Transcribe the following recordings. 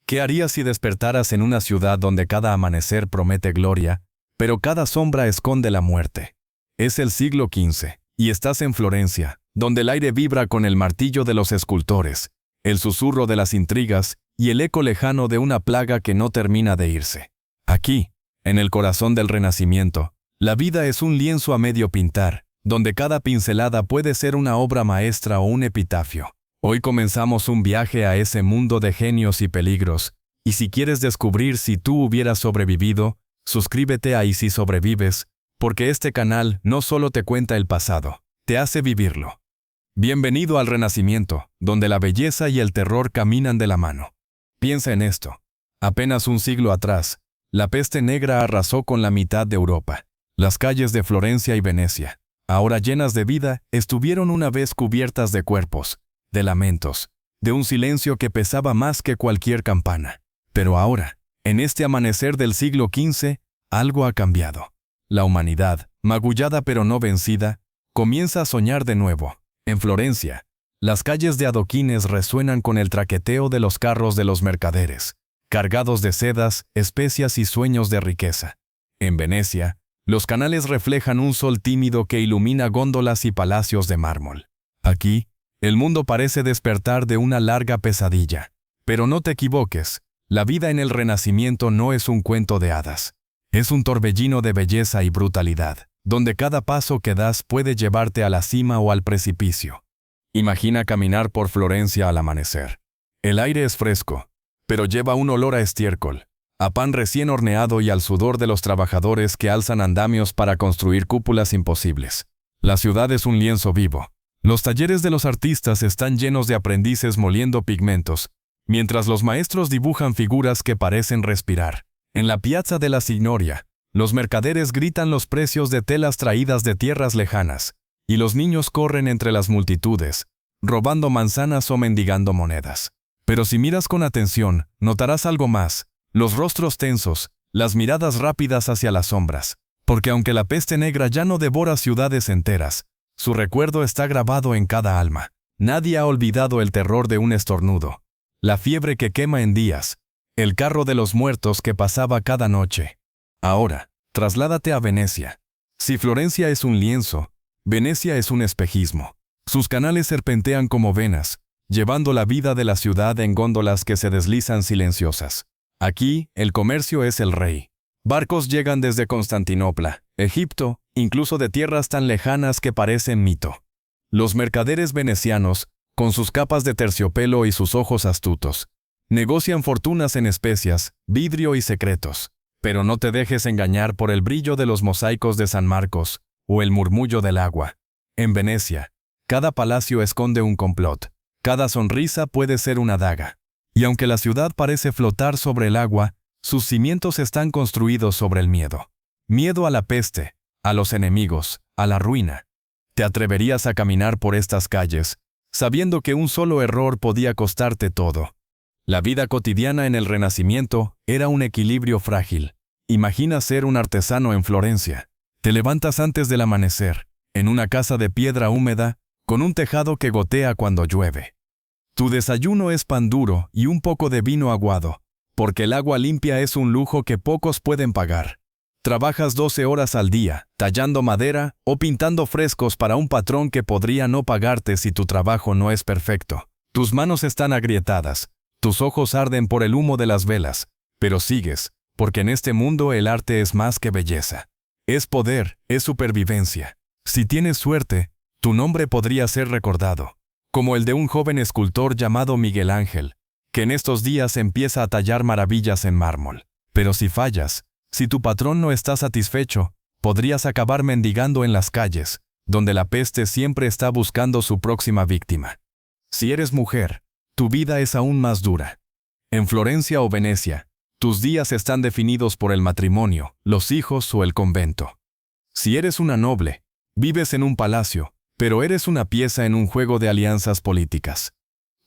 ¿Qué harías si despertaras en una ciudad donde cada amanecer promete gloria, pero cada sombra esconde la muerte? Es el siglo XV, y estás en Florencia, donde el aire vibra con el martillo de los escultores, el susurro de las intrigas y el eco lejano de una plaga que no termina de irse. Aquí, en el corazón del Renacimiento, la vida es un lienzo a medio pintar, donde cada pincelada puede ser una obra maestra o un epitafio. Hoy comenzamos un viaje a ese mundo de genios y peligros, y si quieres descubrir si tú hubieras sobrevivido, suscríbete a Y Si Sobrevives, porque este canal no solo te cuenta el pasado, te hace vivirlo. Bienvenido al Renacimiento, donde la belleza y el terror caminan de la mano. Piensa en esto. Apenas un siglo atrás, la peste negra arrasó con la mitad de Europa. Las calles de Florencia y Venecia, ahora llenas de vida, estuvieron una vez cubiertas de cuerpos, de lamentos, de un silencio que pesaba más que cualquier campana. Pero ahora, en este amanecer del siglo XV, algo ha cambiado. La humanidad, magullada pero no vencida, comienza a soñar de nuevo. En Florencia, las calles de adoquines resuenan con el traqueteo de los carros de los mercaderes, cargados de sedas, especias y sueños de riqueza. En Venecia, los canales reflejan un sol tímido que ilumina góndolas y palacios de mármol. Aquí, el mundo parece despertar de una larga pesadilla. Pero no te equivoques, la vida en el Renacimiento no es un cuento de hadas. Es un torbellino de belleza y brutalidad, donde cada paso que das puede llevarte a la cima o al precipicio. Imagina caminar por Florencia al amanecer. El aire es fresco, pero lleva un olor a estiércol, a pan recién horneado y al sudor de los trabajadores que alzan andamios para construir cúpulas imposibles. La ciudad es un lienzo vivo. Los talleres de los artistas están llenos de aprendices moliendo pigmentos, mientras los maestros dibujan figuras que parecen respirar. En la Piazza della Signoria, los mercaderes gritan los precios de telas traídas de tierras lejanas, y los niños corren entre las multitudes, robando manzanas o mendigando monedas. Pero si miras con atención, notarás algo más: los rostros tensos, las miradas rápidas hacia las sombras. Porque aunque la peste negra ya no devora ciudades enteras, su recuerdo está grabado en cada alma. Nadie ha olvidado el terror de un estornudo, la fiebre que quema en días, el carro de los muertos que pasaba cada noche. Ahora, trasládate a Venecia. Si Florencia es un lienzo, Venecia es un espejismo. Sus canales serpentean como venas, llevando la vida de la ciudad en góndolas que se deslizan silenciosas. Aquí, el comercio es el rey. Barcos llegan desde Constantinopla, Egipto, incluso de tierras tan lejanas que parecen mito. Los mercaderes venecianos, con sus capas de terciopelo y sus ojos astutos, negocian fortunas en especias, vidrio y secretos. Pero no te dejes engañar por el brillo de los mosaicos de San Marcos o el murmullo del agua. En Venecia, cada palacio esconde un complot. Cada sonrisa puede ser una daga. Y aunque la ciudad parece flotar sobre el agua, sus cimientos están construidos sobre el miedo. Miedo a la peste, a los enemigos, a la ruina. ¿Te atreverías a caminar por estas calles, sabiendo que un solo error podía costarte todo? La vida cotidiana en el Renacimiento era un equilibrio frágil. Imagina ser un artesano en Florencia. Te levantas antes del amanecer, en una casa de piedra húmeda, con un tejado que gotea cuando llueve. Tu desayuno es pan duro y un poco de vino aguado, porque el agua limpia es un lujo que pocos pueden pagar. Trabajas 12 horas al día, tallando madera o pintando frescos para un patrón que podría no pagarte si tu trabajo no es perfecto. Tus manos están agrietadas, tus ojos arden por el humo de las velas, pero sigues, porque en este mundo el arte es más que belleza. Es poder, es supervivencia. Si tienes suerte, tu nombre podría ser recordado, como el de un joven escultor llamado Miguel Ángel, que en estos días empieza a tallar maravillas en mármol. Pero si fallas, si tu patrón no está satisfecho, podrías acabar mendigando en las calles, donde la peste siempre está buscando su próxima víctima. Si eres mujer, tu vida es aún más dura. En Florencia o Venecia, tus días están definidos por el matrimonio, los hijos o el convento. Si eres una noble, vives en un palacio, pero eres una pieza en un juego de alianzas políticas.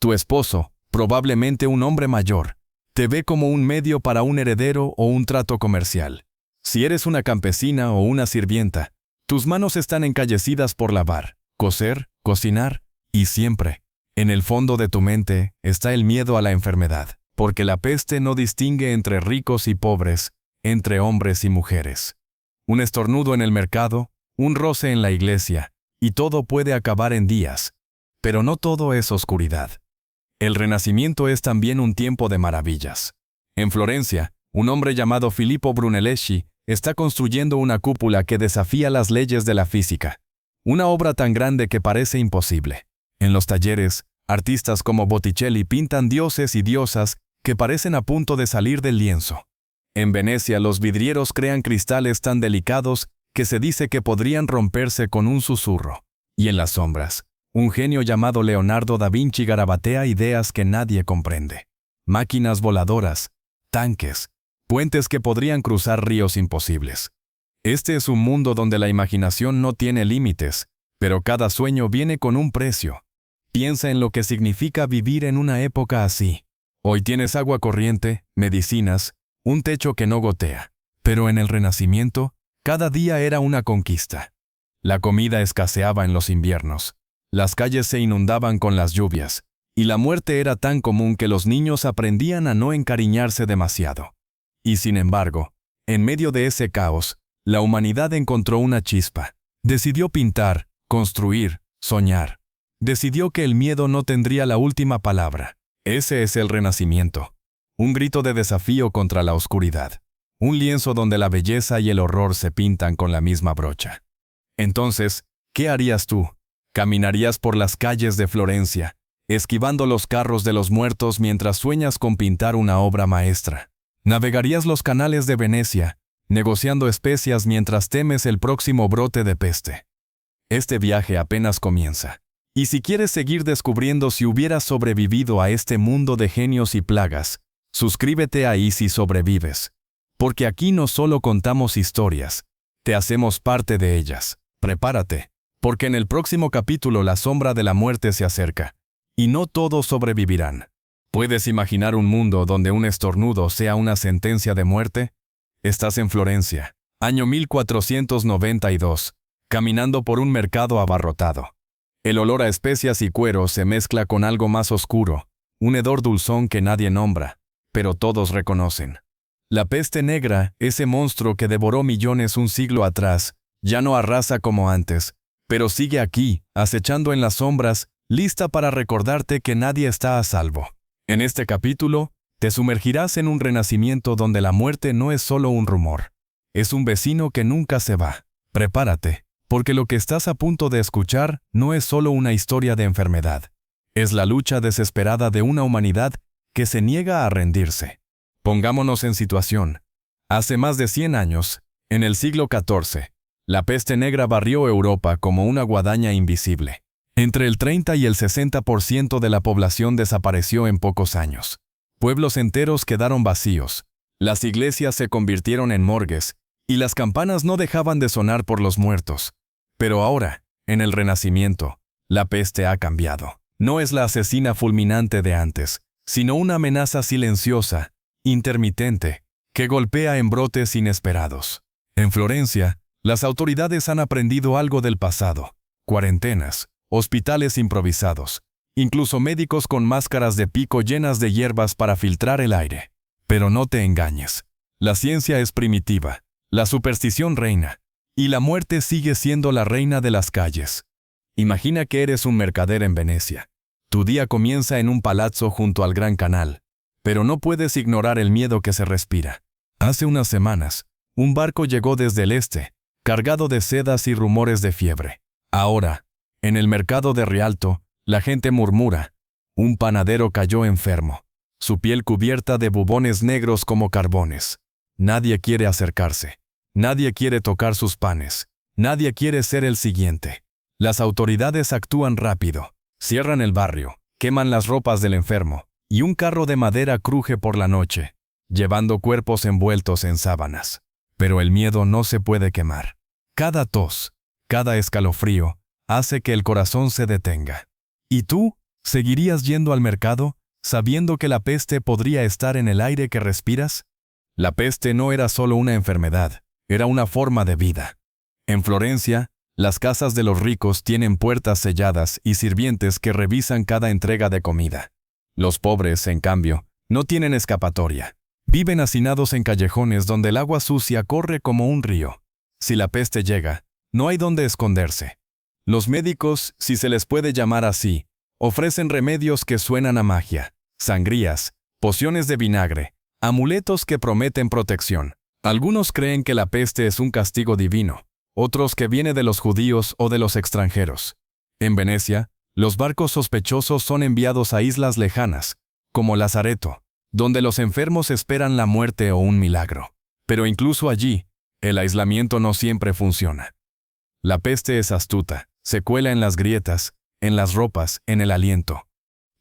Tu esposo, probablemente un hombre mayor, te ve como un medio para un heredero o un trato comercial. Si eres una campesina o una sirvienta, tus manos están encallecidas por lavar, coser, cocinar, y siempre, en el fondo de tu mente, está el miedo a la enfermedad. porque la peste no distingue entre ricos y pobres, entre hombres y mujeres. Un estornudo en el mercado, un roce en la iglesia, y todo puede acabar en días. Pero no todo es oscuridad. El Renacimiento es también un tiempo de maravillas. En Florencia, un hombre llamado Filippo Brunelleschi está construyendo una cúpula que desafía las leyes de la física. Una obra tan grande que parece imposible. En los talleres, artistas como Botticelli pintan dioses y diosas que parecen a punto de salir del lienzo. En Venecia, los vidrieros crean cristales tan delicados que se dice que podrían romperse con un susurro. Y en las sombras, un genio llamado Leonardo da Vinci garabatea ideas que nadie comprende. Máquinas voladoras, tanques, puentes que podrían cruzar ríos imposibles. Este es un mundo donde la imaginación no tiene límites, pero cada sueño viene con un precio. Piensa en lo que significa vivir en una época así. Hoy tienes agua corriente, medicinas, un techo que no gotea. Pero en el Renacimiento, cada día era una conquista. La comida escaseaba en los inviernos. Las calles se inundaban con las lluvias, y la muerte era tan común que los niños aprendían a no encariñarse demasiado. Y sin embargo, en medio de ese caos, la humanidad encontró una chispa. Decidió pintar, construir, soñar. Decidió que el miedo no tendría la última palabra. Ese es el Renacimiento. Un grito de desafío contra la oscuridad. Un lienzo donde la belleza y el horror se pintan con la misma brocha. Entonces, ¿qué harías tú? ¿Caminarías por las calles de Florencia, esquivando los carros de los muertos mientras sueñas con pintar una obra maestra? ¿Navegarías los canales de Venecia, negociando especias mientras temes el próximo brote de peste? Este viaje apenas comienza. Y si quieres seguir descubriendo si hubieras sobrevivido a este mundo de genios y plagas, suscríbete a Easy Sobrevives. Porque aquí no solo contamos historias, te hacemos parte de ellas. Prepárate, porque en el próximo capítulo la sombra de la muerte se acerca, y no todos sobrevivirán. ¿Puedes imaginar un mundo donde un estornudo sea una sentencia de muerte? Estás en Florencia, año 1492, caminando por un mercado abarrotado. El olor a especias y cuero se mezcla con algo más oscuro, un hedor dulzón que nadie nombra, pero todos reconocen. La peste negra, ese monstruo que devoró millones un siglo atrás, ya no arrasa como antes, pero sigue aquí, acechando en las sombras, lista para recordarte que nadie está a salvo. En este capítulo, te sumergirás en un renacimiento donde la muerte no es solo un rumor, es un vecino que nunca se va. Prepárate, porque lo que estás a punto de escuchar no es solo una historia de enfermedad, es la lucha desesperada de una humanidad que se niega a rendirse. Pongámonos en situación. Hace más de 100 años, en el siglo XIV, la peste negra barrió Europa como una guadaña invisible. Entre el 30 y el 60% de la población desapareció en pocos años. Pueblos enteros quedaron vacíos, las iglesias se convirtieron en morgues, y las campanas no dejaban de sonar por los muertos. Pero ahora, en el Renacimiento, la peste ha cambiado. No es la asesina fulminante de antes, sino una amenaza silenciosa, intermitente, que golpea en brotes inesperados. En Florencia, las autoridades han aprendido algo del pasado. Cuarentenas, hospitales improvisados, incluso médicos con máscaras de pico llenas de hierbas para filtrar el aire. Pero no te engañes. La ciencia es primitiva, la superstición reina, y la muerte sigue siendo la reina de las calles. Imagina que eres un mercader en Venecia. Tu día comienza en un palazzo junto al Gran Canal, pero no puedes ignorar el miedo que se respira. Hace unas semanas, un barco llegó desde el este, cargado de sedas y rumores de fiebre. Ahora, en el mercado de Rialto, la gente murmura. Un panadero cayó enfermo, su piel cubierta de bubones negros como carbones. Nadie quiere acercarse. Nadie quiere tocar sus panes. Nadie quiere ser el siguiente. Las autoridades actúan rápido. Cierran el barrio, queman las ropas del enfermo, y un carro de madera cruje por la noche, llevando cuerpos envueltos en sábanas. Pero el miedo no se puede quemar. Cada tos, cada escalofrío, hace que el corazón se detenga. ¿Y tú? ¿Seguirías yendo al mercado, sabiendo que la peste podría estar en el aire que respiras? La peste no era solo una enfermedad, era una forma de vida. En Florencia, las casas de los ricos tienen puertas selladas y sirvientes que revisan cada entrega de comida. Los pobres, en cambio, No tienen escapatoria. Viven hacinados en callejones donde el agua sucia corre como un río. Si la peste llega, no hay dónde esconderse. Los médicos, si se les puede llamar así, ofrecen remedios que suenan a magia, sangrías, pociones de vinagre, amuletos que prometen protección. Algunos creen que la peste es un castigo divino, otros que viene de los judíos o de los extranjeros. En Venecia, los barcos sospechosos son enviados a islas lejanas, como Lazareto, donde los enfermos esperan la muerte o un milagro. Pero incluso allí, el aislamiento no siempre funciona. La peste es astuta, se cuela en las grietas, en las ropas, en el aliento.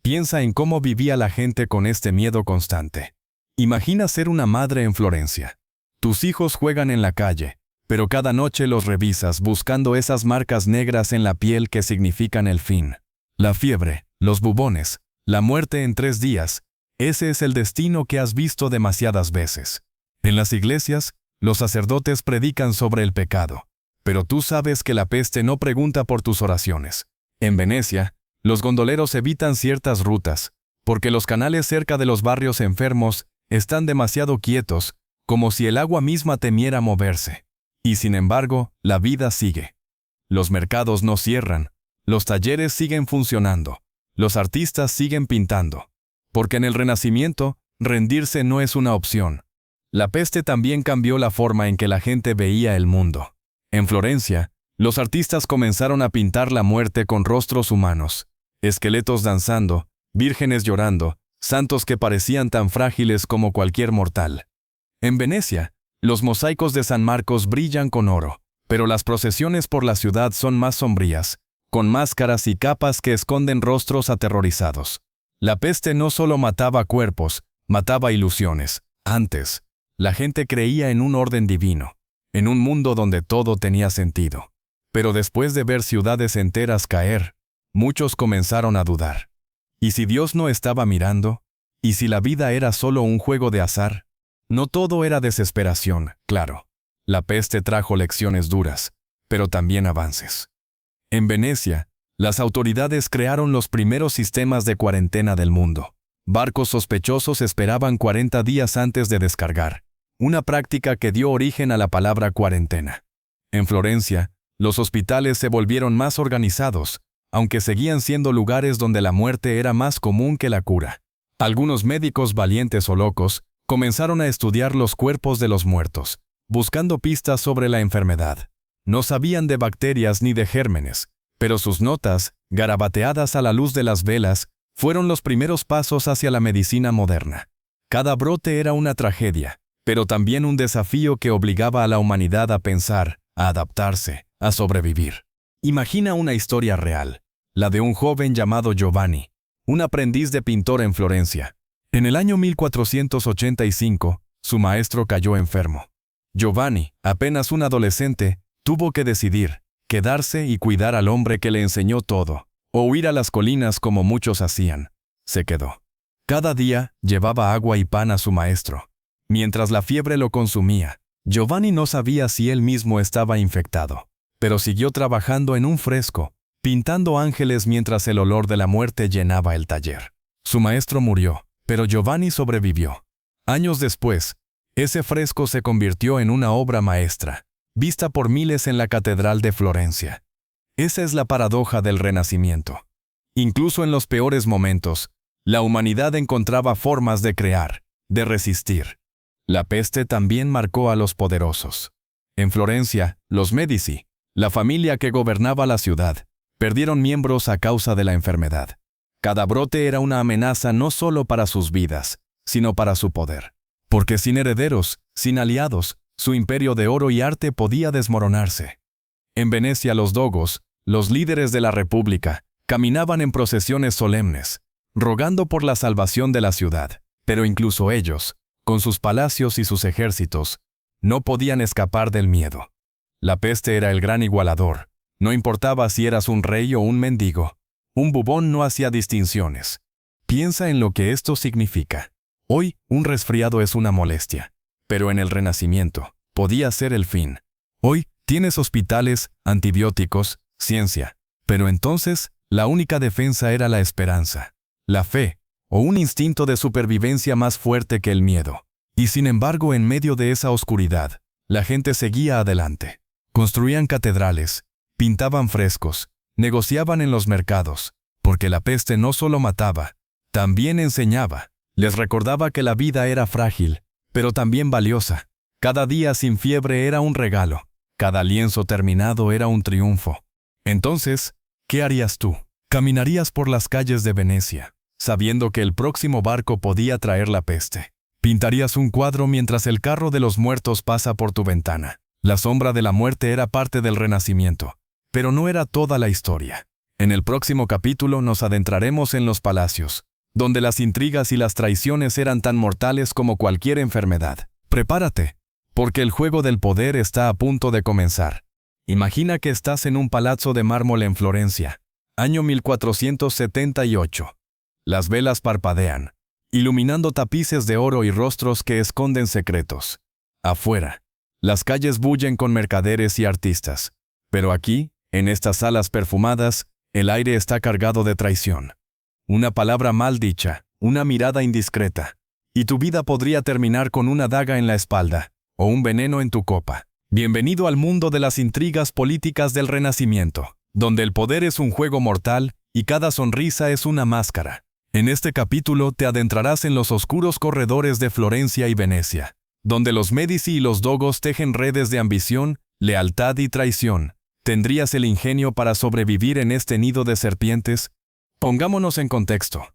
Piensa en cómo vivía la gente con este miedo constante. Imagina ser una madre en Florencia. Tus hijos juegan en la calle, pero cada noche los revisas buscando esas marcas negras en la piel que significan el fin. La fiebre, los bubones, la muerte en 3 días, ese es el destino que has visto demasiadas veces. En las iglesias, los sacerdotes predican sobre el pecado, pero tú sabes que la peste no pregunta por tus oraciones. En Venecia, los gondoleros evitan ciertas rutas, porque los canales cerca de los barrios enfermos están demasiado quietos, como si el agua misma temiera moverse. Y sin embargo, la vida sigue. Los mercados no cierran, los talleres siguen funcionando, los artistas siguen pintando. Porque en el Renacimiento, rendirse no es una opción. La peste también cambió la forma en que la gente veía el mundo. En Florencia, los artistas comenzaron a pintar la muerte con rostros humanos, esqueletos danzando, vírgenes llorando, santos que parecían tan frágiles como cualquier mortal. En Venecia, los mosaicos de San Marcos brillan con oro, pero las procesiones por la ciudad son más sombrías, con máscaras y capas que esconden rostros aterrorizados. La peste no solo mataba cuerpos, mataba ilusiones. Antes, la gente creía en un orden divino, en un mundo donde todo tenía sentido. Pero después de ver ciudades enteras caer, muchos comenzaron a dudar. ¿Y si Dios no estaba mirando? ¿Y si la vida era solo un juego de azar? No todo era desesperación, claro. La peste trajo lecciones duras, pero también avances. En Venecia, las autoridades crearon los primeros sistemas de cuarentena del mundo. Barcos sospechosos esperaban 40 días antes de descargar, una práctica que dio origen a la palabra cuarentena. En Florencia, los hospitales se volvieron más organizados, aunque seguían siendo lugares donde la muerte era más común que la cura. Algunos médicos valientes o locos comenzaron a estudiar los cuerpos de los muertos, buscando pistas sobre la enfermedad. No sabían de bacterias ni de gérmenes, pero sus notas, garabateadas a la luz de las velas, fueron los primeros pasos hacia la medicina moderna. Cada brote era una tragedia, pero también un desafío que obligaba a la humanidad a pensar, a adaptarse, a sobrevivir. Imagina una historia real, la de un joven llamado Giovanni, un aprendiz de pintor en Florencia. En el año 1485, su maestro cayó enfermo. Giovanni, apenas un adolescente, tuvo que decidir, quedarse y cuidar al hombre que le enseñó todo, o huir a las colinas como muchos hacían. Se quedó. Cada día llevaba agua y pan a su maestro. Mientras la fiebre lo consumía, Giovanni no sabía si él mismo estaba infectado, pero siguió trabajando en un fresco, pintando ángeles mientras el olor de la muerte llenaba el taller. Su maestro murió, pero Giovanni sobrevivió. Años después, ese fresco se convirtió en una obra maestra, vista por miles en la Catedral de Florencia. Esa es la paradoja del Renacimiento. Incluso en los peores momentos, la humanidad encontraba formas de crear, de resistir. La peste también marcó a los poderosos. En Florencia, los Medici, la familia que gobernaba la ciudad, perdieron miembros a causa de la enfermedad. Cada brote era una amenaza no solo para sus vidas, sino para su poder. Porque sin herederos, sin aliados, su imperio de oro y arte podía desmoronarse. En Venecia los dogos, los líderes de la república, caminaban en procesiones solemnes, rogando por la salvación de la ciudad. Pero incluso ellos, con sus palacios y sus ejércitos, no podían escapar del miedo. La peste era el gran igualador. No importaba si eras un rey o un mendigo. Un bubón no hacía distinciones. Piensa en lo que esto significa. Hoy, un resfriado es una molestia. Pero en el Renacimiento, podía ser el fin. Hoy, tienes hospitales, antibióticos, ciencia. Pero entonces, la única defensa era la esperanza. La fe, o un instinto de supervivencia más fuerte que el miedo. Y sin embargo, en medio de esa oscuridad, la gente seguía adelante. Construían catedrales, pintaban frescos, negociaban en los mercados, porque la peste no solo mataba, también enseñaba. Les recordaba que la vida era frágil, pero también valiosa. Cada día sin fiebre era un regalo, cada lienzo terminado era un triunfo. Entonces, ¿qué harías tú? Caminarías por las calles de Venecia, sabiendo que el próximo barco podía traer la peste. Pintarías un cuadro mientras el carro de los muertos pasa por tu ventana. La sombra de la muerte era parte del Renacimiento, pero no era toda la historia. En el próximo capítulo nos adentraremos en los palacios, donde las intrigas y las traiciones eran tan mortales como cualquier enfermedad. Prepárate, porque el juego del poder está a punto de comenzar. Imagina que estás en un palazzo de mármol en Florencia, año 1478. Las velas parpadean, iluminando tapices de oro y rostros que esconden secretos. Afuera, las calles bullen con mercaderes y artistas. Pero aquí, en estas salas perfumadas, el aire está cargado de traición. Una palabra mal dicha, una mirada indiscreta, y tu vida podría terminar con una daga en la espalda, o un veneno en tu copa. Bienvenido al mundo de las intrigas políticas del Renacimiento, donde el poder es un juego mortal y cada sonrisa es una máscara. En este capítulo te adentrarás en los oscuros corredores de Florencia y Venecia, donde los Medici y los Dogos tejen redes de ambición, lealtad y traición. ¿Tendrías el ingenio para sobrevivir en este nido de serpientes? Pongámonos en contexto.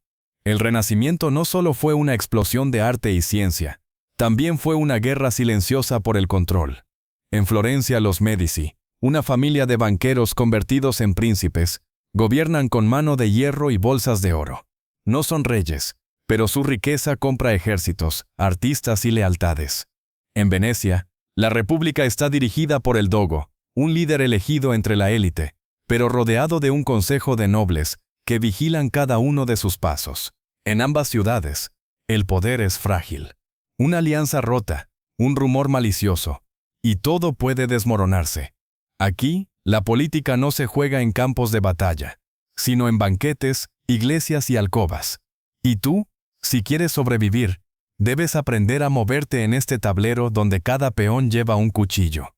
El Renacimiento no solo fue una explosión de arte y ciencia, también fue una guerra silenciosa por el control. En Florencia los Medici, una familia de banqueros convertidos en príncipes, gobiernan con mano de hierro y bolsas de oro. No son reyes, pero su riqueza compra ejércitos, artistas y lealtades. En Venecia, la república está dirigida por el dogo, un líder elegido entre la élite, pero rodeado de un consejo de nobles que vigilan cada uno de sus pasos. En ambas ciudades, el poder es frágil. Una alianza rota, un rumor malicioso, y todo puede desmoronarse. Aquí, la política no se juega en campos de batalla, sino en banquetes, iglesias y alcobas. Y tú, si quieres sobrevivir, debes aprender a moverte en este tablero donde cada peón lleva un cuchillo.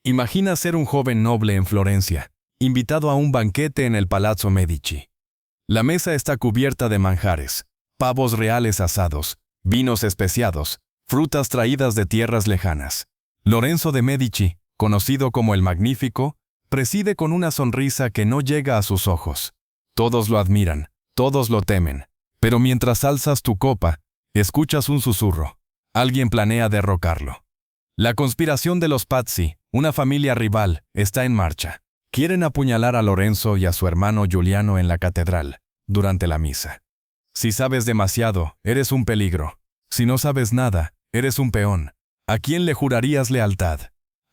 Imagina ser un joven noble en Florencia, invitado a un banquete en el Palazzo Medici. La mesa está cubierta de manjares, pavos reales asados, vinos especiados, frutas traídas de tierras lejanas. Lorenzo de Medici, conocido como el Magnífico, preside con una sonrisa que no llega a sus ojos. Todos lo admiran, todos lo temen, pero mientras alzas tu copa, escuchas un susurro. Alguien planea derrocarlo. La conspiración de los Pazzi, una familia rival, está en marcha. Quieren apuñalar a Lorenzo y a su hermano Giuliano en la catedral, durante la misa. Si sabes demasiado, eres un peligro. Si no sabes nada, eres un peón. ¿A quién le jurarías lealtad?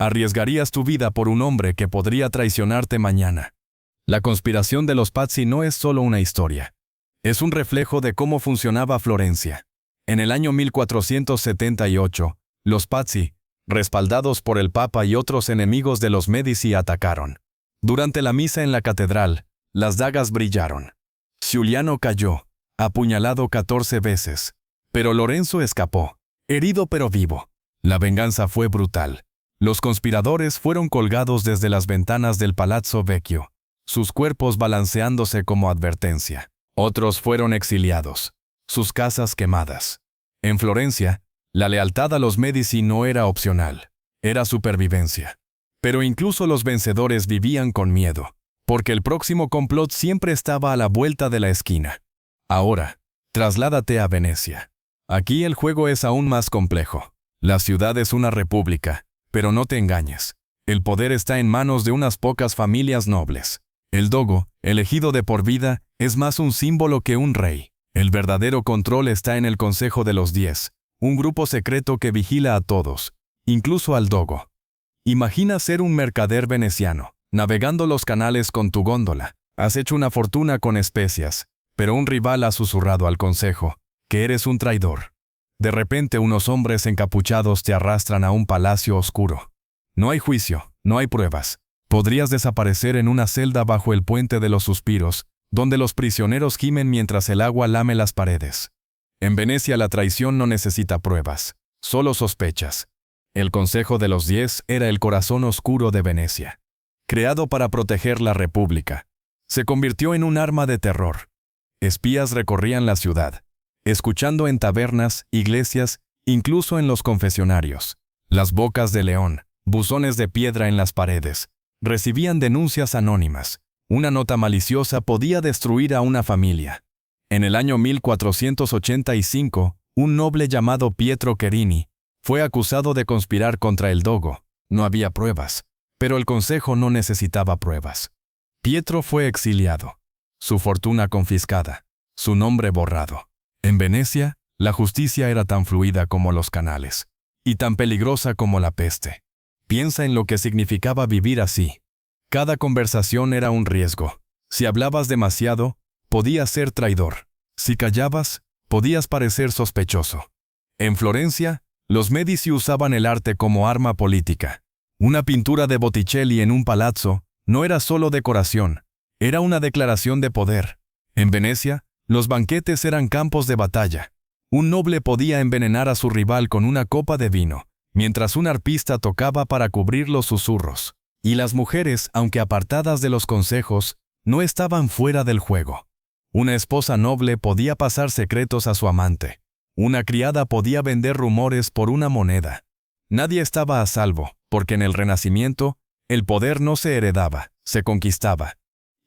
¿Arriesgarías tu vida por un hombre que podría traicionarte mañana? La conspiración de los Pazzi no es solo una historia. Es un reflejo de cómo funcionaba Florencia. En el año 1478, los Pazzi, respaldados por el Papa y otros enemigos de los Medici, atacaron. Durante la misa en la catedral, las dagas brillaron. Giuliano cayó, apuñalado 14 veces. Pero Lorenzo escapó, herido pero vivo. La venganza fue brutal. Los conspiradores fueron colgados desde las ventanas del Palazzo Vecchio, sus cuerpos balanceándose como advertencia. Otros fueron exiliados, sus casas quemadas. En Florencia, la lealtad a los Medici no era opcional, era supervivencia. Pero incluso los vencedores vivían con miedo, porque el próximo complot siempre estaba a la vuelta de la esquina. Ahora, trasládate a Venecia. Aquí el juego es aún más complejo. La ciudad es una república, pero no te engañes. El poder está en manos de unas pocas familias nobles. El dogo, elegido de por vida, es más un símbolo que un rey. El verdadero control está en el Consejo de los 10, un grupo secreto que vigila a todos, incluso al dogo. Imagina ser un mercader veneciano, navegando los canales con tu góndola. Has hecho una fortuna con especias, pero un rival ha susurrado al consejo que eres un traidor. De repente unos hombres encapuchados te arrastran a un palacio oscuro. No hay juicio, no hay pruebas. Podrías desaparecer en una celda bajo el puente de los suspiros, donde los prisioneros gimen mientras el agua lame las paredes. En Venecia la traición no necesita pruebas, solo sospechas. El Consejo de los 10 era el corazón oscuro de Venecia. Creado para proteger la República, se convirtió en un arma de terror. Espías recorrían la ciudad, escuchando en tabernas, iglesias, incluso en los confesionarios. Las bocas de león, buzones de piedra en las paredes, recibían denuncias anónimas. Una nota maliciosa podía destruir a una familia. En el año 1485, un noble llamado Pietro Cherini fue acusado de conspirar contra el dogo. No había pruebas, pero el consejo no necesitaba pruebas. Pietro fue exiliado, su fortuna confiscada, su nombre borrado. En Venecia, la justicia era tan fluida como los canales, y tan peligrosa como la peste. Piensa en lo que significaba vivir así. Cada conversación era un riesgo. Si hablabas demasiado, podías ser traidor. Si callabas, podías parecer sospechoso. En Florencia, los Medici usaban el arte como arma política. Una pintura de Botticelli en un palazzo no era solo decoración, era una declaración de poder. En Venecia, los banquetes eran campos de batalla. Un noble podía envenenar a su rival con una copa de vino, mientras un arpista tocaba para cubrir los susurros. Y las mujeres, aunque apartadas de los consejos, no estaban fuera del juego. Una esposa noble podía pasar secretos a su amante. Una criada podía vender rumores por una moneda. Nadie estaba a salvo, porque en el Renacimiento, el poder no se heredaba, se conquistaba.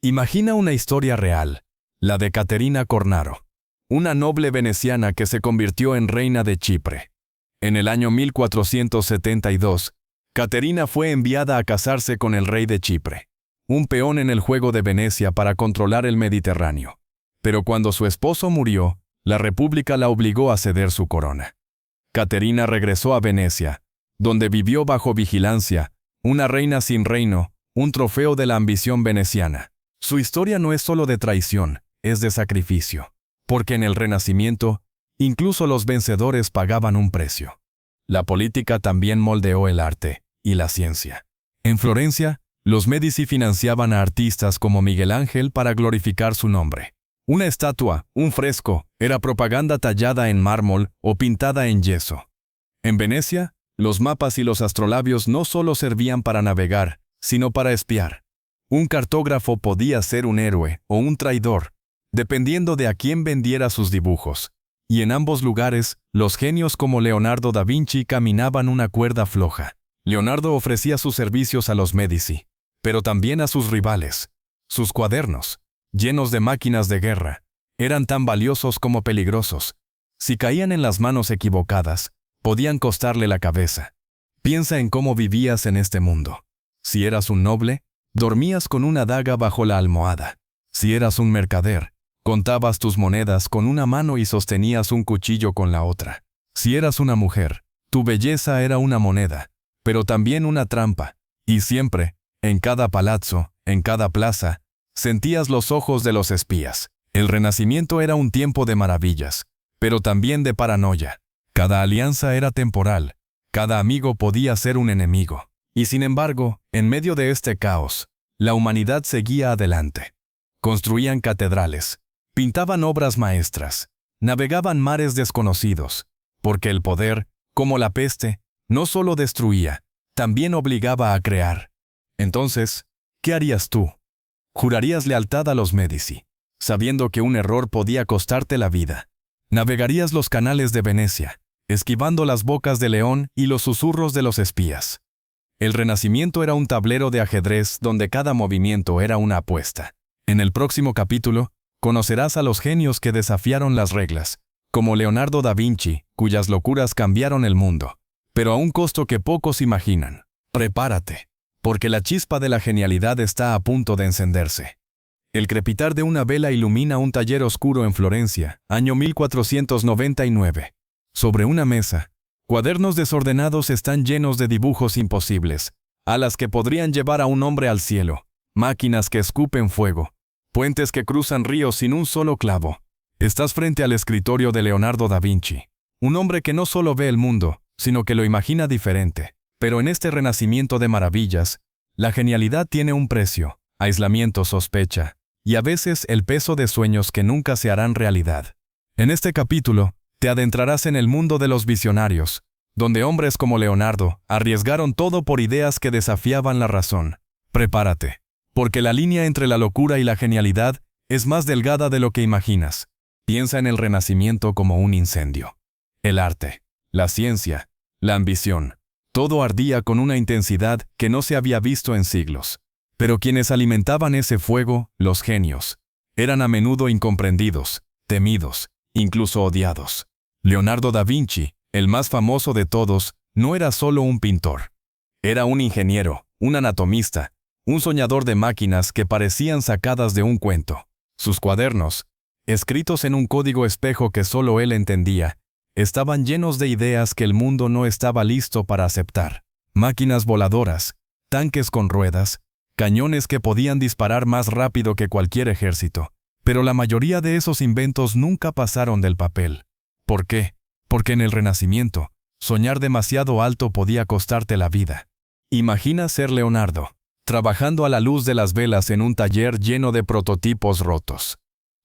Imagina una historia real, la de Caterina Cornaro, una noble veneciana que se convirtió en reina de Chipre. En el año 1472, Caterina fue enviada a casarse con el rey de Chipre, un peón en el juego de Venecia para controlar el Mediterráneo. Pero cuando su esposo murió, la República la obligó a ceder su corona. Caterina regresó a Venecia, donde vivió bajo vigilancia, una reina sin reino, un trofeo de la ambición veneciana. Su historia no es solo de traición, es de sacrificio, porque en el Renacimiento, incluso los vencedores pagaban un precio. La política también moldeó el arte y la ciencia. En Florencia, los Medici financiaban a artistas como Miguel Ángel para glorificar su nombre. Una estatua, un fresco, era propaganda tallada en mármol o pintada en yeso. En Venecia, los mapas y los astrolabios no solo servían para navegar, sino para espiar. Un cartógrafo podía ser un héroe o un traidor, dependiendo de a quién vendiera sus dibujos. Y en ambos lugares, los genios como Leonardo da Vinci caminaban una cuerda floja. Leonardo ofrecía sus servicios a los Medici, pero también a sus rivales. Sus cuadernos, llenos de máquinas de guerra, eran tan valiosos como peligrosos. Si caían en las manos equivocadas, podían costarle la cabeza. Piensa en cómo vivías en este mundo. Si eras un noble, dormías con una daga bajo la almohada. Si eras un mercader, contabas tus monedas con una mano y sostenías un cuchillo con la otra. Si eras una mujer, tu belleza era una moneda, pero también una trampa. Y siempre, en cada palazzo, en cada plaza, sentías los ojos de los espías. El Renacimiento era un tiempo de maravillas, pero también de paranoia. Cada alianza era temporal, cada amigo podía ser un enemigo. Y sin embargo, en medio de este caos, la humanidad seguía adelante. Construían catedrales, pintaban obras maestras, navegaban mares desconocidos, porque el poder, como la peste, no solo destruía, también obligaba a crear. Entonces, ¿qué harías tú? ¿Jurarías lealtad a los Medici, sabiendo que un error podía costarte la vida? ¿Navegarías los canales de Venecia, esquivando las bocas de león y los susurros de los espías? El Renacimiento era un tablero de ajedrez donde cada movimiento era una apuesta. En el próximo capítulo, conocerás a los genios que desafiaron las reglas, como Leonardo da Vinci, cuyas locuras cambiaron el mundo, pero a un costo que pocos imaginan. Prepárate, porque la chispa de la genialidad está a punto de encenderse. El crepitar de una vela ilumina un taller oscuro en Florencia, año 1499. Sobre una mesa, cuadernos desordenados están llenos de dibujos imposibles, alas que podrían llevar a un hombre al cielo, máquinas que escupen fuego, puentes que cruzan ríos sin un solo clavo. Estás frente al escritorio de Leonardo da Vinci, un hombre que no solo ve el mundo, sino que lo imagina diferente. Pero en este renacimiento de maravillas, la genialidad tiene un precio, aislamiento, sospecha, y a veces el peso de sueños que nunca se harán realidad. En este capítulo, te adentrarás en el mundo de los visionarios, donde hombres como Leonardo arriesgaron todo por ideas que desafiaban la razón. Prepárate, porque la línea entre la locura y la genialidad es más delgada de lo que imaginas. Piensa en el Renacimiento como un incendio. El arte, la ciencia, la ambición, todo ardía con una intensidad que no se había visto en siglos. Pero quienes alimentaban ese fuego, los genios, eran a menudo incomprendidos, temidos, incluso odiados. Leonardo da Vinci, el más famoso de todos, no era solo un pintor. Era un ingeniero, un anatomista, un soñador de máquinas que parecían sacadas de un cuento. Sus cuadernos, escritos en un código espejo que solo él entendía, estaban llenos de ideas que el mundo no estaba listo para aceptar. Máquinas voladoras, tanques con ruedas, cañones que podían disparar más rápido que cualquier ejército. Pero la mayoría de esos inventos nunca pasaron del papel. ¿Por qué? Porque en el Renacimiento, soñar demasiado alto podía costarte la vida. Imagina ser Leonardo, trabajando a la luz de las velas en un taller lleno de prototipos rotos.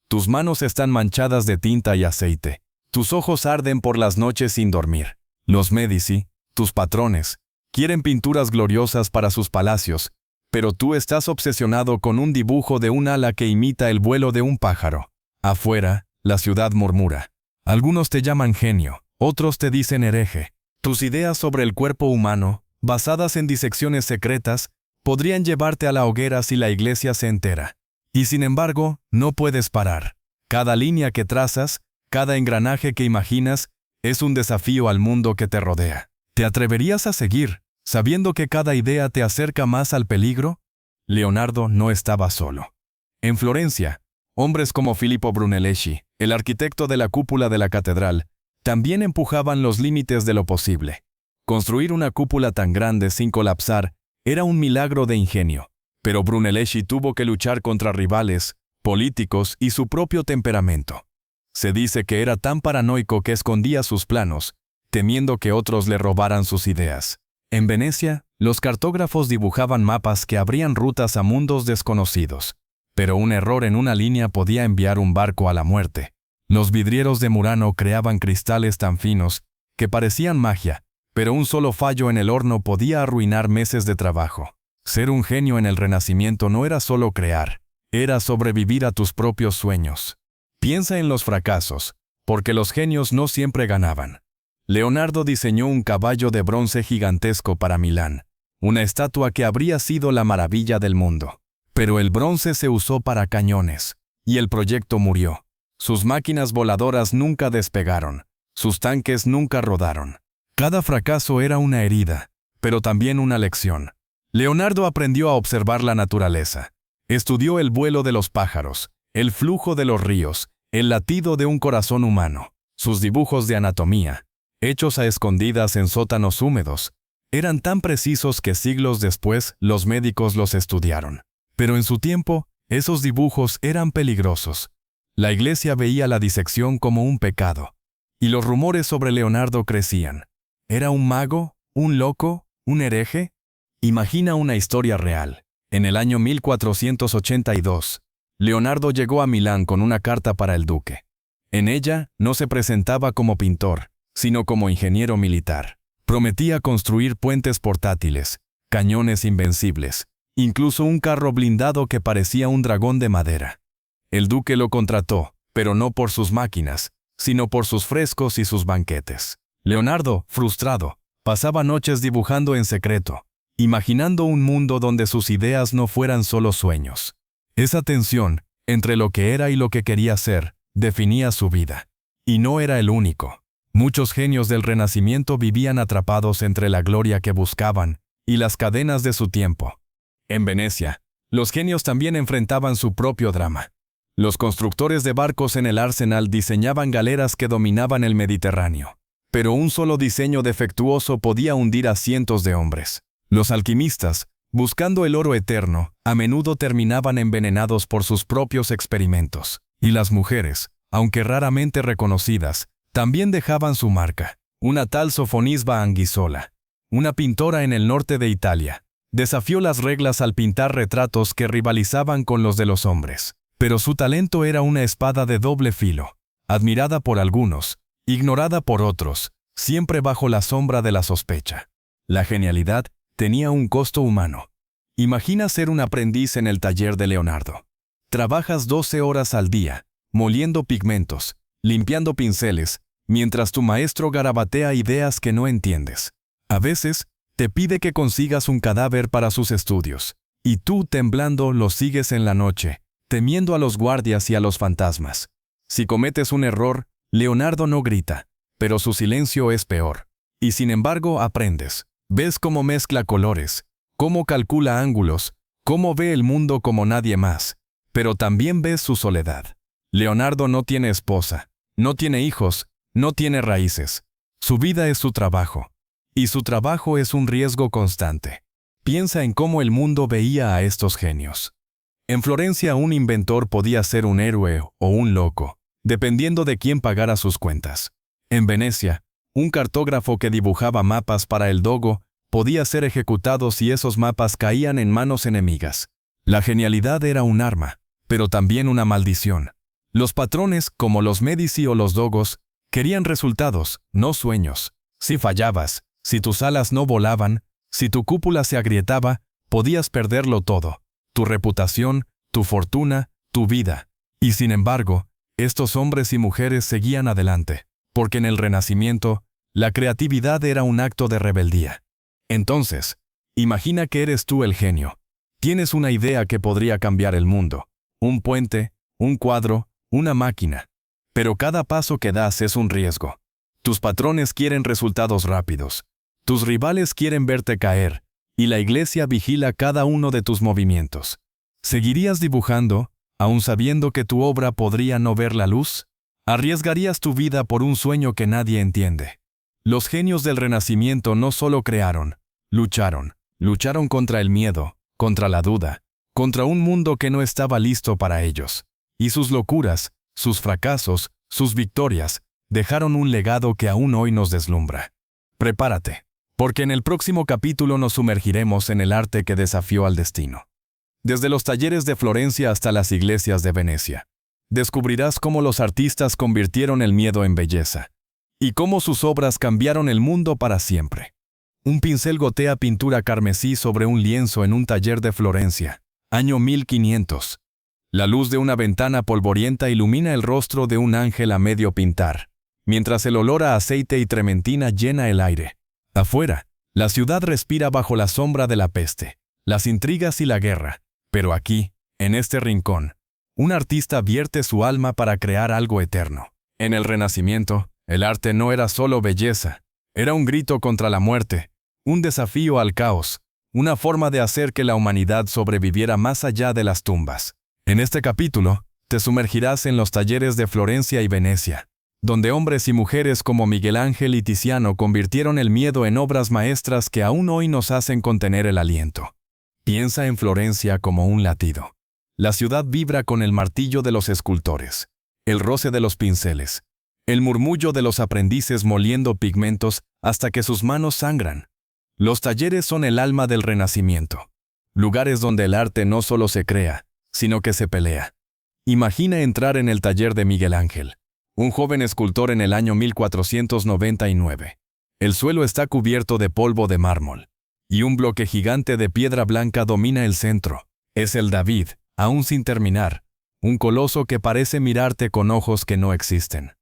Tus manos están manchadas de tinta y aceite. Tus ojos arden por las noches sin dormir. Los Medici, tus patrones, quieren pinturas gloriosas para sus palacios, pero tú estás obsesionado con un dibujo de un ala que imita el vuelo de un pájaro. Afuera, la ciudad murmura. Algunos te llaman genio, otros te dicen hereje. Tus ideas sobre el cuerpo humano, basadas en disecciones secretas, podrían llevarte a la hoguera si la iglesia se entera. Y sin embargo, no puedes parar. Cada línea que trazas, cada engranaje que imaginas, es un desafío al mundo que te rodea. ¿Te atreverías a seguir, sabiendo que cada idea te acerca más al peligro? Leonardo no estaba solo. En Florencia, hombres como Filippo Brunelleschi, el arquitecto de la cúpula de la catedral, también empujaban los límites de lo posible. Construir una cúpula tan grande sin colapsar era un milagro de ingenio, pero Brunelleschi tuvo que luchar contra rivales, políticos y su propio temperamento. Se dice que era tan paranoico que escondía sus planos, temiendo que otros le robaran sus ideas. En Venecia, los cartógrafos dibujaban mapas que abrían rutas a mundos desconocidos, pero un error en una línea podía enviar un barco a la muerte. Los vidrieros de Murano creaban cristales tan finos que parecían magia, pero un solo fallo en el horno podía arruinar meses de trabajo. Ser un genio en el Renacimiento no era solo crear, era sobrevivir a tus propios sueños. Piensa en los fracasos, porque los genios no siempre ganaban. Leonardo diseñó un caballo de bronce gigantesco para Milán, una estatua que habría sido la maravilla del mundo. Pero el bronce se usó para cañones, y el proyecto murió. Sus máquinas voladoras nunca despegaron, sus tanques nunca rodaron. Cada fracaso era una herida, pero también una lección. Leonardo aprendió a observar la naturaleza. Estudió el vuelo de los pájaros, el flujo de los ríos, el latido de un corazón humano. Sus dibujos de anatomía, hechos a escondidas en sótanos húmedos, eran tan precisos que siglos después los médicos los estudiaron. Pero en su tiempo, esos dibujos eran peligrosos. La iglesia veía la disección como un pecado, y los rumores sobre Leonardo crecían. ¿Era un mago? ¿Un loco? ¿Un hereje? Imagina una historia real. En el año 1482, Leonardo llegó a Milán con una carta para el duque. En ella no se presentaba como pintor, sino como ingeniero militar. Prometía construir puentes portátiles, cañones invencibles, incluso un carro blindado que parecía un dragón de madera. El duque lo contrató, pero no por sus máquinas, sino por sus frescos y sus banquetes. Leonardo, frustrado, pasaba noches dibujando en secreto, imaginando un mundo donde sus ideas no fueran solo sueños. Esa tensión, entre lo que era y lo que quería ser, definía su vida. Y no era el único. Muchos genios del Renacimiento vivían atrapados entre la gloria que buscaban y las cadenas de su tiempo. En Venecia, los genios también enfrentaban su propio drama. Los constructores de barcos en el Arsenal diseñaban galeras que dominaban el Mediterráneo. Pero un solo diseño defectuoso podía hundir a cientos de hombres. Los alquimistas, buscando el oro eterno, a menudo terminaban envenenados por sus propios experimentos. Y las mujeres, aunque raramente reconocidas, también dejaban su marca. Una tal Sofonisba Anguissola, una pintora en el norte de Italia, desafió las reglas al pintar retratos que rivalizaban con los de los hombres. Pero su talento era una espada de doble filo, admirada por algunos, ignorada por otros, siempre bajo la sombra de la sospecha. La genialidad tenía un costo humano. Imagina ser un aprendiz en el taller de Leonardo. Trabajas 12 horas al día, moliendo pigmentos, limpiando pinceles, mientras tu maestro garabatea ideas que no entiendes. A veces, te pide que consigas un cadáver para sus estudios, y tú, temblando, lo sigues en la noche, temiendo a los guardias y a los fantasmas. Si cometes un error, Leonardo no grita, pero su silencio es peor. Y sin embargo, aprendes. Ves cómo mezcla colores, cómo calcula ángulos, cómo ve el mundo como nadie más, pero también ves su soledad. Leonardo no tiene esposa, no tiene hijos, no tiene raíces. Su vida es su trabajo. Y su trabajo es un riesgo constante. Piensa en cómo el mundo veía a estos genios. En Florencia un inventor podía ser un héroe o un loco, dependiendo de quién pagara sus cuentas. En Venecia, un cartógrafo que dibujaba mapas para el Dogo podía ser ejecutado si esos mapas caían en manos enemigas. La genialidad era un arma, pero también una maldición. Los patrones, como los Medici o los Dogos, querían resultados, no sueños. Si fallabas, si tus alas no volaban, si tu cúpula se agrietaba, podías perderlo todo. Tu reputación, tu fortuna, tu vida. Y sin embargo, estos hombres y mujeres seguían adelante, porque en el Renacimiento, la creatividad era un acto de rebeldía. Entonces, imagina que eres tú el genio. Tienes una idea que podría cambiar el mundo. Un puente, un cuadro, una máquina. Pero cada paso que das es un riesgo. Tus patrones quieren resultados rápidos. Tus rivales quieren verte caer, y la iglesia vigila cada uno de tus movimientos. ¿Seguirías dibujando, aun sabiendo que tu obra podría no ver la luz? ¿Arriesgarías tu vida por un sueño que nadie entiende? Los genios del Renacimiento no solo crearon, lucharon contra el miedo, contra la duda, contra un mundo que no estaba listo para ellos. Y sus locuras, sus fracasos, sus victorias, dejaron un legado que aún hoy nos deslumbra. Prepárate, porque en el próximo capítulo nos sumergiremos en el arte que desafió al destino. Desde los talleres de Florencia hasta las iglesias de Venecia, descubrirás cómo los artistas convirtieron el miedo en belleza, y cómo sus obras cambiaron el mundo para siempre. Un pincel gotea pintura carmesí sobre un lienzo en un taller de Florencia, año 1500. La luz de una ventana polvorienta ilumina el rostro de un ángel a medio pintar, mientras el olor a aceite y trementina llena el aire. Afuera, la ciudad respira bajo la sombra de la peste, las intrigas y la guerra. Pero aquí, en este rincón, un artista vierte su alma para crear algo eterno. En el Renacimiento, el arte no era solo belleza, era un grito contra la muerte, un desafío al caos, una forma de hacer que la humanidad sobreviviera más allá de las tumbas. En este capítulo, te sumergirás en los talleres de Florencia y Venecia, donde hombres y mujeres como Miguel Ángel y Tiziano convirtieron el miedo en obras maestras que aún hoy nos hacen contener el aliento. Piensa en Florencia como un latido. La ciudad vibra con el martillo de los escultores, el roce de los pinceles, el murmullo de los aprendices moliendo pigmentos hasta que sus manos sangran. Los talleres son el alma del Renacimiento, lugares donde el arte no solo se crea, sino que se pelea. Imagina entrar en el taller de Miguel Ángel, un joven escultor en el año 1499. El suelo está cubierto de polvo de mármol, y un bloque gigante de piedra blanca domina el centro. Es el David, aún sin terminar, un coloso que parece mirarte con ojos que no existen.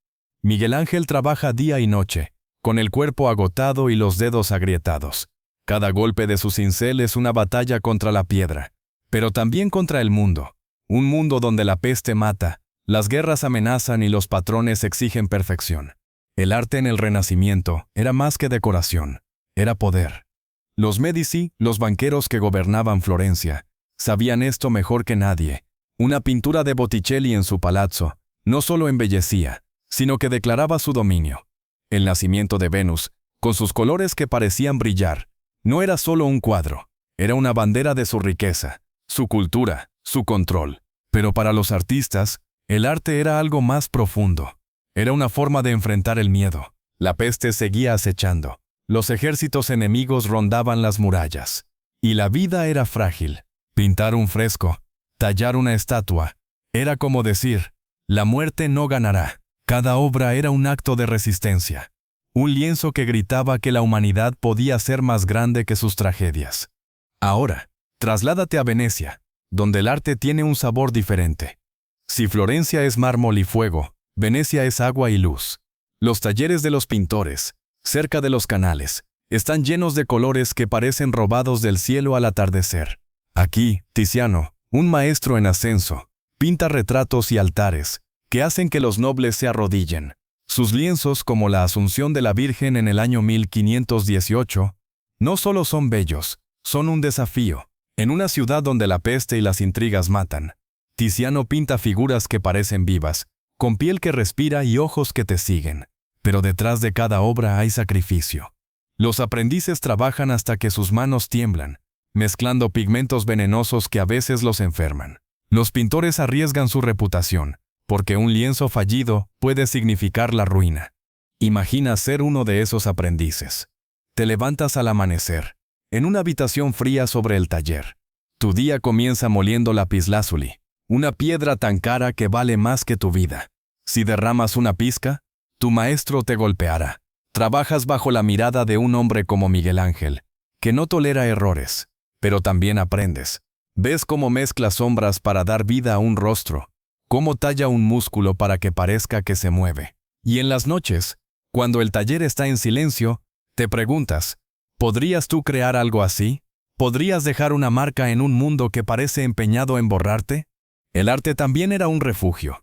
Miguel Ángel trabaja día y noche, con el cuerpo agotado y los dedos agrietados. Cada golpe de su cincel es una batalla contra la piedra, pero también contra el mundo. Un mundo donde la peste mata, las guerras amenazan y los patrones exigen perfección. El arte en el Renacimiento era más que decoración, era poder. Los Medici, los banqueros que gobernaban Florencia, sabían esto mejor que nadie. Una pintura de Botticelli en su palazzo no solo embellecía, sino que declaraba su dominio. El nacimiento de Venus, con sus colores que parecían brillar, no era solo un cuadro, era una bandera de su riqueza, su cultura, su control. Pero para los artistas, el arte era algo más profundo. Era una forma de enfrentar el miedo. La peste seguía acechando. Los ejércitos enemigos rondaban las murallas. Y la vida era frágil. Pintar un fresco, tallar una estatua, era como decir, la muerte no ganará. Cada obra era un acto de resistencia. Un lienzo que gritaba que la humanidad podía ser más grande que sus tragedias. Ahora, trasládate a Venecia, donde el arte tiene un sabor diferente. Si Florencia es mármol y fuego, Venecia es agua y luz. Los talleres de los pintores, cerca de los canales, están llenos de colores que parecen robados del cielo al atardecer. Aquí, Tiziano, un maestro en ascenso, pinta retratos y altares, que hacen que los nobles se arrodillen. Sus lienzos, como la Asunción de la Virgen en el año 1518, no solo son bellos, son un desafío. En una ciudad donde la peste y las intrigas matan, Tiziano pinta figuras que parecen vivas, con piel que respira y ojos que te siguen. Pero detrás de cada obra hay sacrificio. Los aprendices trabajan hasta que sus manos tiemblan, mezclando pigmentos venenosos que a veces los enferman. Los pintores arriesgan su reputación, porque un lienzo fallido puede significar la ruina. Imagina ser uno de esos aprendices. Te levantas al amanecer, en una habitación fría sobre el taller. Tu día comienza moliendo lapislázuli, una piedra tan cara que vale más que tu vida. Si derramas una pizca, tu maestro te golpeará. Trabajas bajo la mirada de un hombre como Miguel Ángel, que no tolera errores, pero también aprendes. Ves cómo mezcla sombras para dar vida a un rostro, cómo talla un músculo para que parezca que se mueve. Y en las noches, cuando el taller está en silencio, te preguntas, ¿podrías tú crear algo así? ¿Podrías dejar una marca en un mundo que parece empeñado en borrarte? El arte también era un refugio.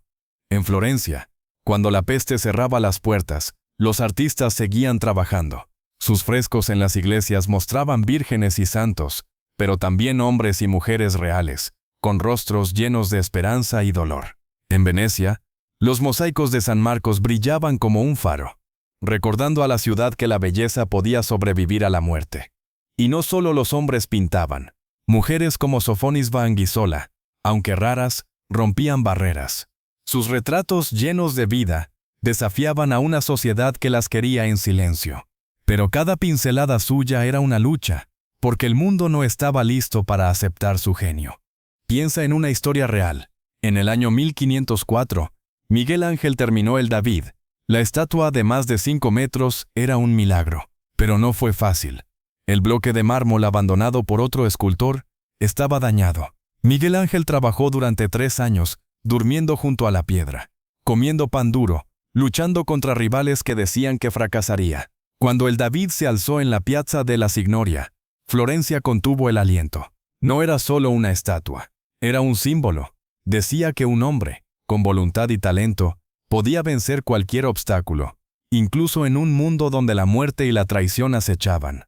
En Florencia, cuando la peste cerraba las puertas, los artistas seguían trabajando. Sus frescos en las iglesias mostraban vírgenes y santos, pero también hombres y mujeres reales, con rostros llenos de esperanza y dolor. En Venecia, los mosaicos de San Marcos brillaban como un faro, recordando a la ciudad que la belleza podía sobrevivir a la muerte. Y no solo los hombres pintaban. Mujeres como Sofonisba Anguissola, aunque raras, rompían barreras. Sus retratos llenos de vida desafiaban a una sociedad que las quería en silencio. Pero cada pincelada suya era una lucha, porque el mundo no estaba listo para aceptar su genio. Piensa en una historia real. En el año 1504, Miguel Ángel terminó el David. La estatua de más de 5 metros era un milagro, pero no fue fácil. El bloque de mármol abandonado por otro escultor estaba dañado. Miguel Ángel trabajó durante 3 años, durmiendo junto a la piedra, comiendo pan duro, luchando contra rivales que decían que fracasaría. Cuando el David se alzó en la Piazza della Signoria, Florencia contuvo el aliento. No era solo una estatua, era un símbolo. Decía que un hombre, con voluntad y talento, podía vencer cualquier obstáculo, incluso en un mundo donde la muerte y la traición acechaban.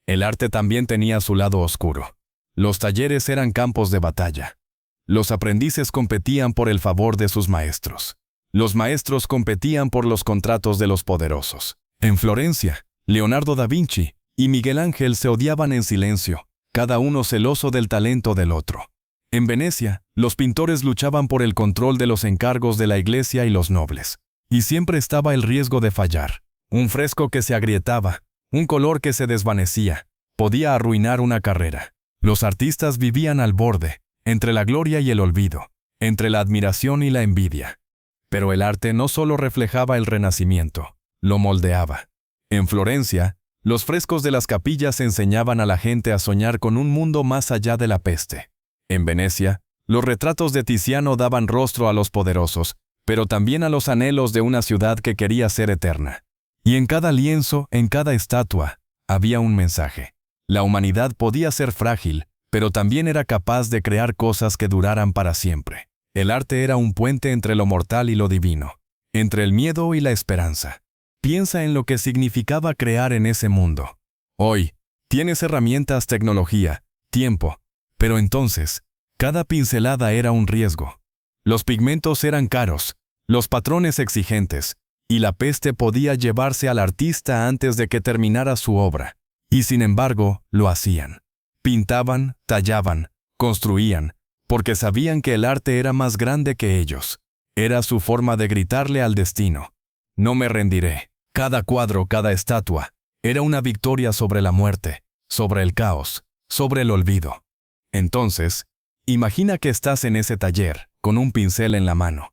El arte también tenía su lado oscuro. Los talleres eran campos de batalla. Los aprendices competían por el favor de sus maestros. Los maestros competían por los contratos de los poderosos. En Florencia, Leonardo da Vinci y Miguel Ángel se odiaban en silencio, cada uno celoso del talento del otro. En Venecia, los pintores luchaban por el control de los encargos de la iglesia y los nobles. Y siempre estaba el riesgo de fallar. Un fresco que se agrietaba, un color que se desvanecía, podía arruinar una carrera. Los artistas vivían al borde, entre la gloria y el olvido, entre la admiración y la envidia. Pero el arte no solo reflejaba el Renacimiento, lo moldeaba. En Florencia, los frescos de las capillas enseñaban a la gente a soñar con un mundo más allá de la peste. En Venecia, los retratos de Tiziano daban rostro a los poderosos, pero también a los anhelos de una ciudad que quería ser eterna. Y en cada lienzo, en cada estatua, había un mensaje. La humanidad podía ser frágil, pero también era capaz de crear cosas que duraran para siempre. El arte era un puente entre lo mortal y lo divino, entre el miedo y la esperanza. Piensa en lo que significaba crear en ese mundo. Hoy, tienes herramientas, tecnología, tiempo, pero entonces, cada pincelada era un riesgo. Los pigmentos eran caros, los patrones exigentes, y la peste podía llevarse al artista antes de que terminara su obra. Y sin embargo, lo hacían. Pintaban, tallaban, construían, porque sabían que el arte era más grande que ellos. Era su forma de gritarle al destino: no me rendiré. Cada cuadro, cada estatua, era una victoria sobre la muerte, sobre el caos, sobre el olvido. Entonces, imagina que estás en ese taller, con un pincel en la mano.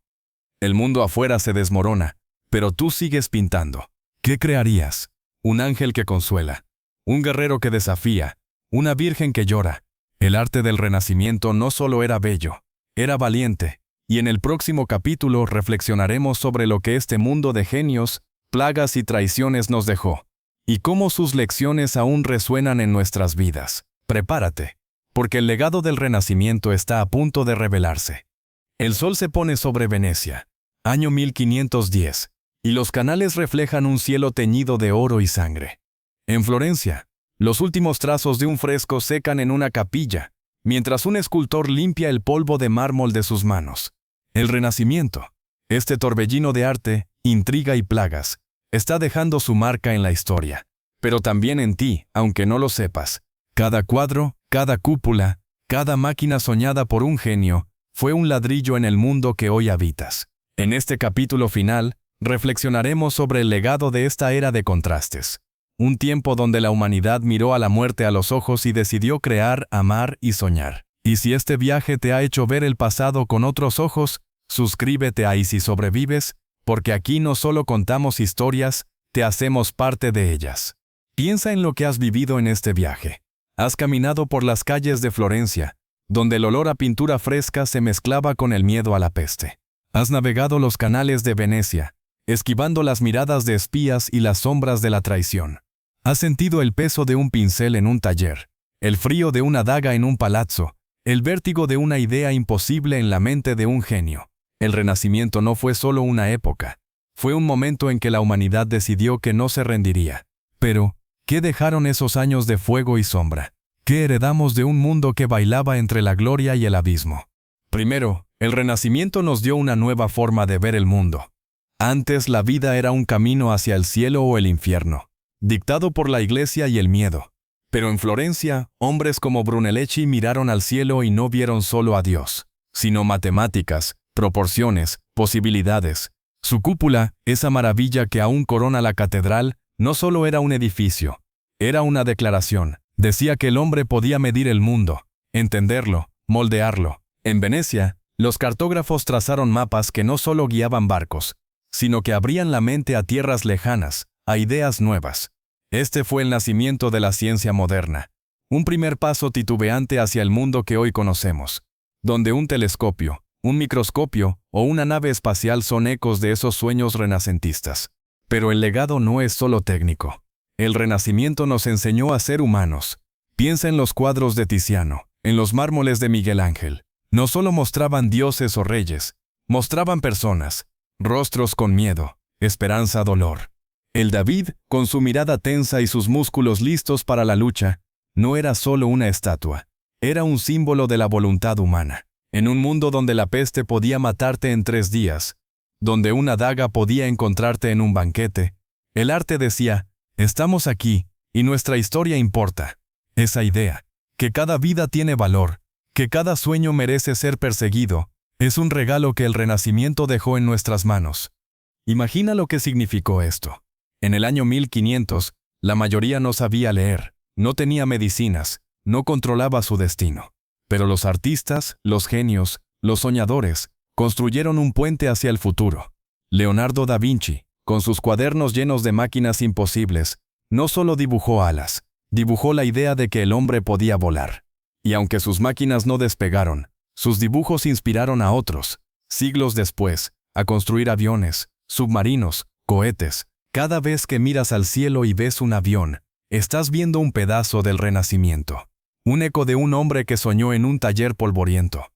El mundo afuera se desmorona, Pero tú sigues pintando. ¿Qué crearías? Un ángel que consuela, un guerrero que desafía, una virgen que llora. El arte del Renacimiento no solo era bello, era valiente, y en el próximo capítulo reflexionaremos sobre lo que este mundo de genios, plagas y traiciones nos dejó, y cómo sus lecciones aún resuenan en nuestras vidas. Prepárate, porque el legado del Renacimiento está a punto de revelarse. El sol se pone sobre Venecia, año 1510, y los canales reflejan un cielo teñido de oro y sangre. En Florencia, los últimos trazos de un fresco secan en una capilla, mientras un escultor limpia el polvo de mármol de sus manos. El Renacimiento, este torbellino de arte, intriga y plagas, está dejando su marca en la historia, pero también en ti, aunque no lo sepas. Cada cuadro, cada cúpula, cada máquina soñada por un genio, fue un ladrillo en el mundo que hoy habitas. En este capítulo final, reflexionaremos sobre el legado de esta era de contrastes. Un tiempo donde la humanidad miró a la muerte a los ojos y decidió crear, amar y soñar. Y si este viaje te ha hecho ver el pasado con otros ojos, suscríbete a Y Si Sobrevives, porque aquí no solo contamos historias, te hacemos parte de ellas. Piensa en lo que has vivido en este viaje. Has caminado por las calles de Florencia, donde el olor a pintura fresca se mezclaba con el miedo a la peste. Has navegado los canales de Venecia, esquivando las miradas de espías y las sombras de la traición. Has sentido el peso de un pincel en un taller, el frío de una daga en un palazzo, el vértigo de una idea imposible en la mente de un genio. El Renacimiento no fue solo una época, fue un momento en que la humanidad decidió que no se rendiría. Pero, ¿qué dejaron esos años de fuego y sombra? ¿Qué heredamos de un mundo que bailaba entre la gloria y el abismo? Primero, el Renacimiento nos dio una nueva forma de ver el mundo. Antes la vida era un camino hacia el cielo o el infierno, dictado por la iglesia y el miedo. Pero en Florencia, hombres como Brunelleschi miraron al cielo y no vieron solo a Dios, sino matemáticas, proporciones, posibilidades. Su cúpula, esa maravilla que aún corona la catedral, no solo era un edificio, era una declaración. Decía que el hombre podía medir el mundo, entenderlo, moldearlo. En Venecia, los cartógrafos trazaron mapas que no solo guiaban barcos, sino que abrían la mente a tierras lejanas, a ideas nuevas. Este fue el nacimiento de la ciencia moderna, un primer paso titubeante hacia el mundo que hoy conocemos, donde un telescopio, un microscopio o una nave espacial son ecos de esos sueños renacentistas. Pero el legado no es solo técnico. El Renacimiento nos enseñó a ser humanos. Piensa en los cuadros de Tiziano, en los mármoles de Miguel Ángel. No solo mostraban dioses o reyes, mostraban personas, rostros con miedo, esperanza, dolor. El David, con su mirada tensa y sus músculos listos para la lucha, no era solo una estatua, era un símbolo de la voluntad humana. En un mundo donde la peste podía matarte en 3 días, donde una daga podía encontrarte en un banquete, el arte decía, estamos aquí, y nuestra historia importa. Esa idea, que cada vida tiene valor, que cada sueño merece ser perseguido, es un regalo que el Renacimiento dejó en nuestras manos. Imagina lo que significó esto. En el año 1500, la mayoría no sabía leer, no tenía medicinas, no controlaba su destino. Pero los artistas, los genios, los soñadores, construyeron un puente hacia el futuro. Leonardo da Vinci, con sus cuadernos llenos de máquinas imposibles, no solo dibujó alas, dibujó la idea de que el hombre podía volar. Y aunque sus máquinas no despegaron, sus dibujos inspiraron a otros, siglos después, a construir aviones, submarinos, cohetes. Cada vez que miras al cielo y ves un avión, estás viendo un pedazo del Renacimiento. Un eco de un hombre que soñó en un taller polvoriento.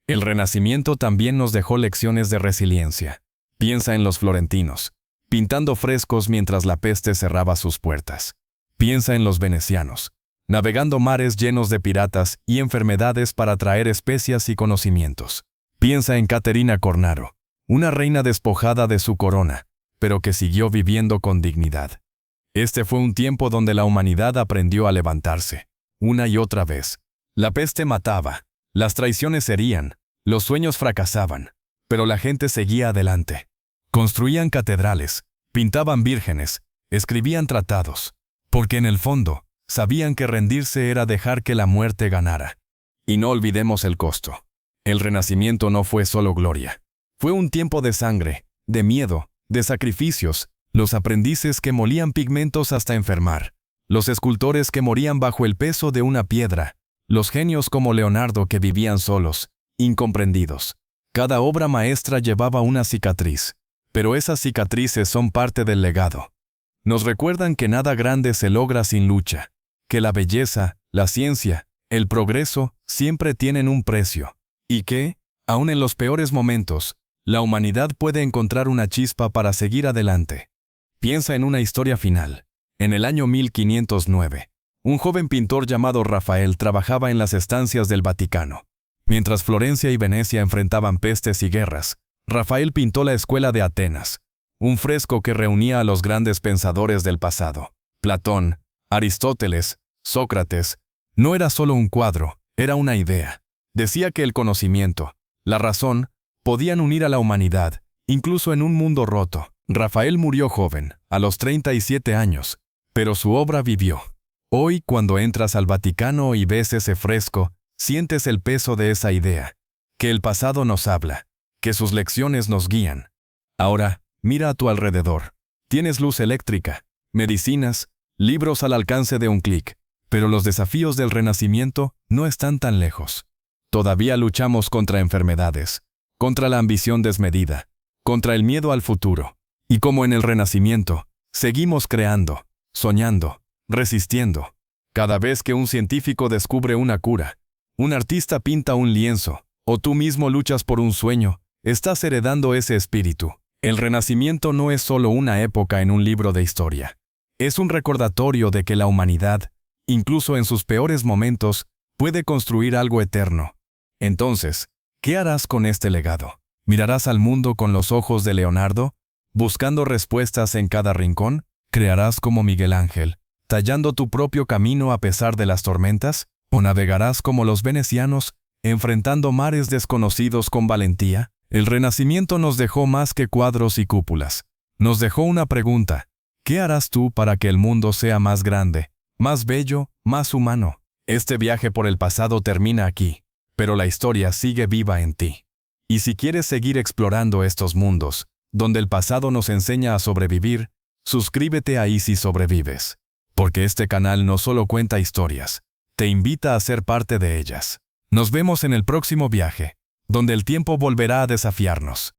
El Renacimiento también nos dejó lecciones de resiliencia. Piensa en los florentinos, pintando frescos mientras la peste cerraba sus puertas. Piensa en los venecianos, navegando mares llenos de piratas y enfermedades para traer especias y conocimientos. Piensa en Caterina Cornaro, una reina despojada de su corona, pero que siguió viviendo con dignidad. Este fue un tiempo donde la humanidad aprendió a levantarse, una y otra vez. La peste mataba, las traiciones herían, los sueños fracasaban, pero la gente seguía adelante. Construían catedrales, pintaban vírgenes, escribían tratados, porque en el fondo, sabían que rendirse era dejar que la muerte ganara. Y no olvidemos el costo. El Renacimiento no fue solo gloria. Fue un tiempo de sangre, de miedo, de sacrificios, los aprendices que molían pigmentos hasta enfermar, los escultores que morían bajo el peso de una piedra, los genios como Leonardo que vivían solos, incomprendidos. Cada obra maestra llevaba una cicatriz, pero esas cicatrices son parte del legado. Nos recuerdan que nada grande se logra sin lucha, que la belleza, la ciencia, el progreso siempre tienen un precio, y que, aun en los peores momentos, la humanidad puede encontrar una chispa para seguir adelante. Piensa en una historia final. En el año 1509, un joven pintor llamado Rafael trabajaba en las estancias del Vaticano. Mientras Florencia y Venecia enfrentaban pestes y guerras, Rafael pintó la Escuela de Atenas, un fresco que reunía a los grandes pensadores del pasado. Platón, Aristóteles, Sócrates. No era solo un cuadro, era una idea. Decía que el conocimiento, la razón, podían unir a la humanidad, incluso en un mundo roto. Rafael murió joven, a los 37 años, pero su obra vivió. Hoy, cuando entras al Vaticano y ves ese fresco, sientes el peso de esa idea, que el pasado nos habla, que sus lecciones nos guían. Ahora, mira a tu alrededor. Tienes luz eléctrica, medicinas, libros al alcance de un clic, pero los desafíos del Renacimiento no están tan lejos. Todavía luchamos contra enfermedades, contra la ambición desmedida, contra el miedo al futuro. Y como en el Renacimiento, seguimos creando, soñando, resistiendo. Cada vez que un científico descubre una cura, un artista pinta un lienzo, o tú mismo luchas por un sueño, estás heredando ese espíritu. El Renacimiento no es solo una época en un libro de historia. Es un recordatorio de que la humanidad, incluso en sus peores momentos, puede construir algo eterno. Entonces, ¿qué harás con este legado? ¿Mirarás al mundo con los ojos de Leonardo, buscando respuestas en cada rincón? ¿Crearás como Miguel Ángel, tallando tu propio camino a pesar de las tormentas? ¿O navegarás como los venecianos, enfrentando mares desconocidos con valentía? El Renacimiento nos dejó más que cuadros y cúpulas. Nos dejó una pregunta. ¿Qué harás tú para que el mundo sea más grande, más bello, más humano? Este viaje por el pasado termina aquí, pero la historia sigue viva en ti. Y si quieres seguir explorando estos mundos, donde el pasado nos enseña a sobrevivir, suscríbete a Easy Sobrevives. Porque este canal no solo cuenta historias, te invita a ser parte de ellas. Nos vemos en el próximo viaje, donde el tiempo volverá a desafiarnos.